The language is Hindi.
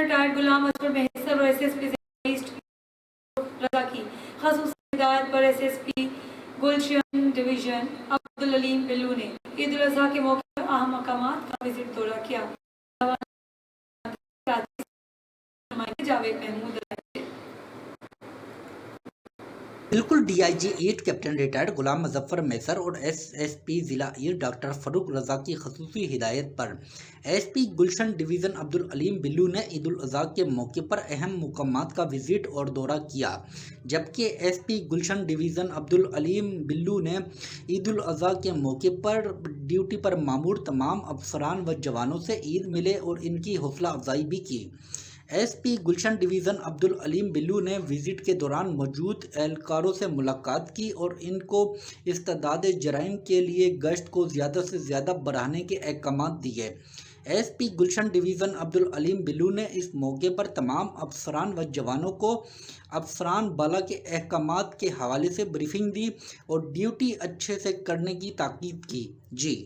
रिटायर्ड गुलाम अजहर मेहसर और SSP ईस्ट रजा की खसूस हिदायत पर SSP गुलशन डिवीजन अब्दुल अलीम बिल्लू ने ईद उल अजहा के मौके पर अहम मकामात का विजिट दौरा किया। जावेद महमूद बिल्कुल DIG 8 कैप्टन रिटायर्ड गुलाम मुजफ्फर मैसर और SSP जिला ईर डॉक्टर फरूक रजा की खसूसी हिदायत पर SP गुलशन डिवीज़न अब्दुल अलीम बिल्लू ने ईद उल अज़हा के मौके पर अहम मुकामात का विजिट और दौरा किया, जबकि SP गुलशन डिवीज़न अब्दुल अलीम बिल्लू ने ईद उल अज़हा के मौके पर ड्यूटी पर मामूर तमाम अफसरान व जवानों से ईद मिले और इनकी हौसला अफजाई भी की। SP गुलशन डिवीज़न अब्दुल अलीम बिल्लू ने विजिट के दौरान मौजूद एहलकारों से मुलाकात की और इनको इस्तेदाद जराइम के लिए गश्त को ज़्यादा से ज़्यादा बढ़ाने के अहकाम दिए। SP गुलशन डिवीज़न अब्दुल अलीम बिल्लू ने इस मौके पर तमाम अफसरान व जवानों को अफसरान बाला के अहकामात के हवाले से ब्रीफिंग दी और ड्यूटी अच्छे से करने की ताकीद की। जी।